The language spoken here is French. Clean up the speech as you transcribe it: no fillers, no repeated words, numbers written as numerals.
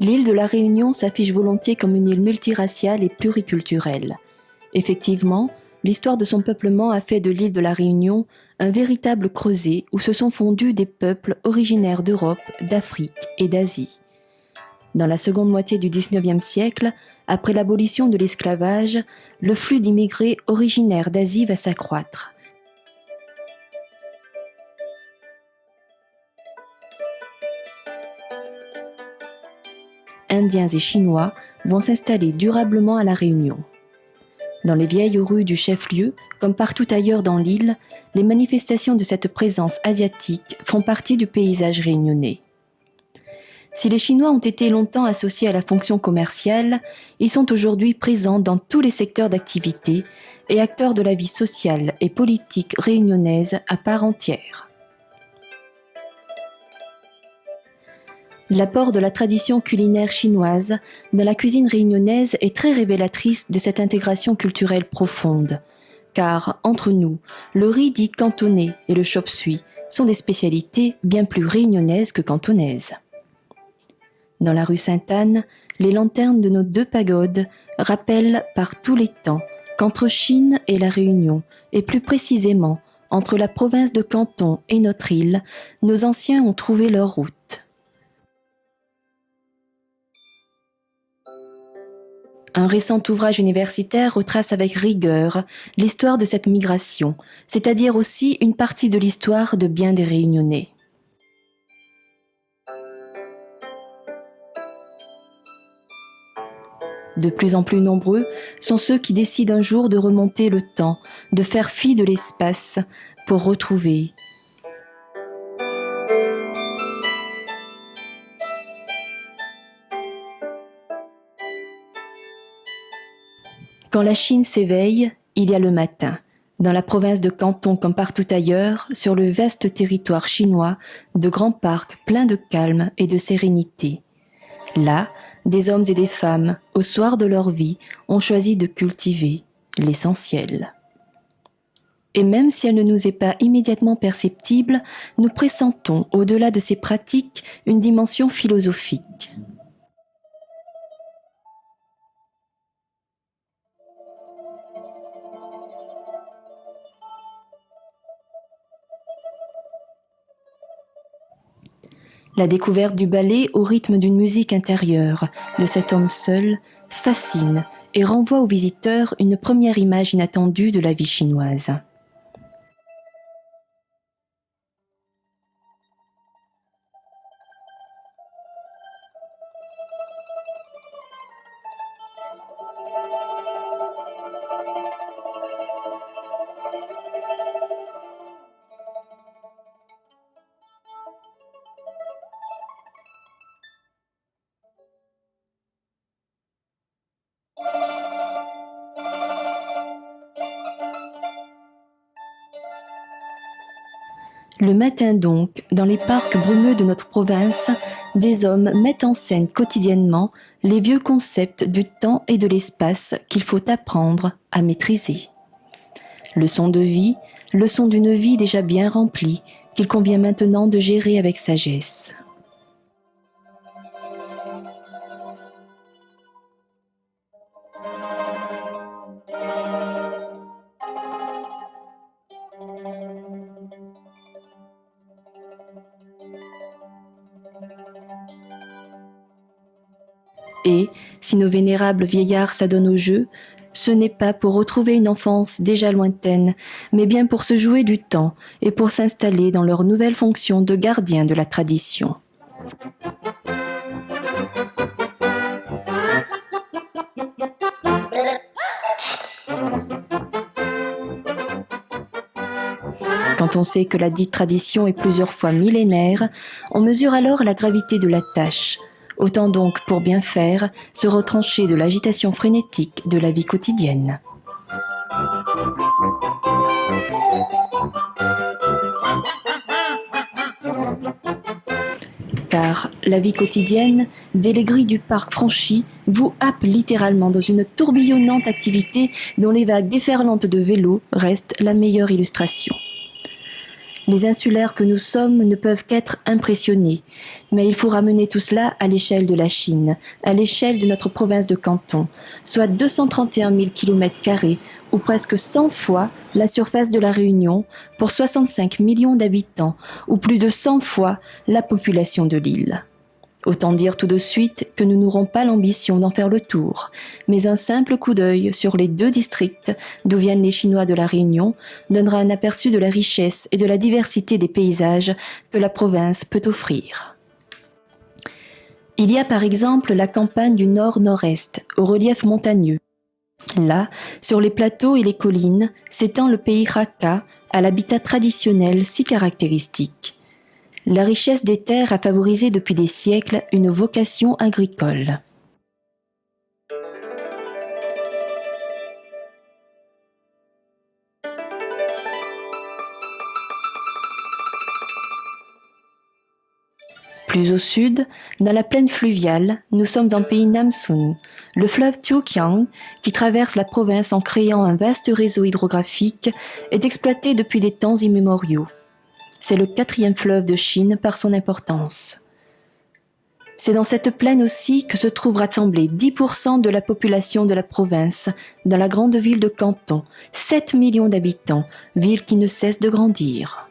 l'île de la Réunion s'affiche volontiers comme une île multiraciale et pluriculturelle. Effectivement, l'histoire de son peuplement a fait de l'île de la Réunion un véritable creuset où se sont fondus des peuples originaires d'Europe, d'Afrique et d'Asie. Dans la seconde moitié du XIXe siècle, après l'abolition de l'esclavage, le flux d'immigrés originaires d'Asie va s'accroître. Indiens et Chinois vont s'installer durablement à La Réunion. Dans les vieilles rues du chef-lieu, comme partout ailleurs dans l'île, les manifestations de cette présence asiatique font partie du paysage réunionnais. Si les Chinois ont été longtemps associés à la fonction commerciale, ils sont aujourd'hui présents dans tous les secteurs d'activité et acteurs de la vie sociale et politique réunionnaise à part entière. L'apport de la tradition culinaire chinoise dans la cuisine réunionnaise est très révélatrice de cette intégration culturelle profonde. Car, entre nous, le riz dit cantonais et le chop suey sont des spécialités bien plus réunionnaises que cantonnaises. Dans la rue Sainte-Anne, les lanternes de nos deux pagodes rappellent par tous les temps qu'entre Chine et la Réunion, et plus précisément entre la province de Canton et notre île, nos anciens ont trouvé leur route. Un récent ouvrage universitaire retrace avec rigueur l'histoire de cette migration, c'est-à-dire aussi une partie de l'histoire de bien des Réunionnais. De plus en plus nombreux sont ceux qui décident un jour de remonter le temps, de faire fi de l'espace pour retrouver. Quand la Chine s'éveille, il y a le matin. Dans la province de Canton comme partout ailleurs, sur le vaste territoire chinois, de grands parcs pleins de calme et de sérénité. Là, des hommes et des femmes, au soir de leur vie, ont choisi de cultiver l'essentiel. Et même si elle ne nous est pas immédiatement perceptible, nous pressentons, au-delà de ces pratiques, une dimension philosophique. La découverte du ballet au rythme d'une musique intérieure, de cet homme seul, fascine et renvoie aux visiteurs une première image inattendue de la vie chinoise. Le matin donc, dans les parcs brumeux de notre province, des hommes mettent en scène quotidiennement les vieux concepts du temps et de l'espace qu'il faut apprendre à maîtriser. Leçon de vie, leçon d'une vie déjà bien remplie, qu'il convient maintenant de gérer avec sagesse. Et, si nos vénérables vieillards s'adonnent au jeu, ce n'est pas pour retrouver une enfance déjà lointaine, mais bien pour se jouer du temps et pour s'installer dans leur nouvelle fonction de gardiens de la tradition. Quand on sait que la dite tradition est plusieurs fois millénaire, on mesure alors la gravité de la tâche. Autant donc, pour bien faire, se retrancher de l'agitation frénétique de la vie quotidienne. Car la vie quotidienne, dès les grilles du parc franchies, vous happe littéralement dans une tourbillonnante activité dont les vagues déferlantes de vélos restent la meilleure illustration. Les insulaires que nous sommes ne peuvent qu'être impressionnés, mais il faut ramener tout cela à l'échelle de la Chine, à l'échelle de notre province de Canton, soit 231 000 km², ou presque 100 fois la surface de la Réunion, pour 65 millions d'habitants, ou plus de 100 fois la population de l'île. Autant dire tout de suite que nous n'aurons pas l'ambition d'en faire le tour, mais un simple coup d'œil sur les 2 districts d'où viennent les Chinois de la Réunion donnera un aperçu de la richesse et de la diversité des paysages que la province peut offrir. Il y a par exemple la campagne du nord-nord-est, au relief montagneux. Là, sur les plateaux et les collines, s'étend le pays Hakka, à l'habitat traditionnel si caractéristique. La richesse des terres a favorisé depuis des siècles une vocation agricole. Plus au sud, dans la plaine fluviale, nous sommes en pays Namsun. Le fleuve Tukiang, qui traverse la province en créant un vaste réseau hydrographique, est exploité depuis des temps immémoriaux. C'est le 4e fleuve de Chine par son importance. C'est dans cette plaine aussi que se trouve rassemblée 10% de la population de la province, dans la grande ville de Canton, 7 millions d'habitants, ville qui ne cesse de grandir.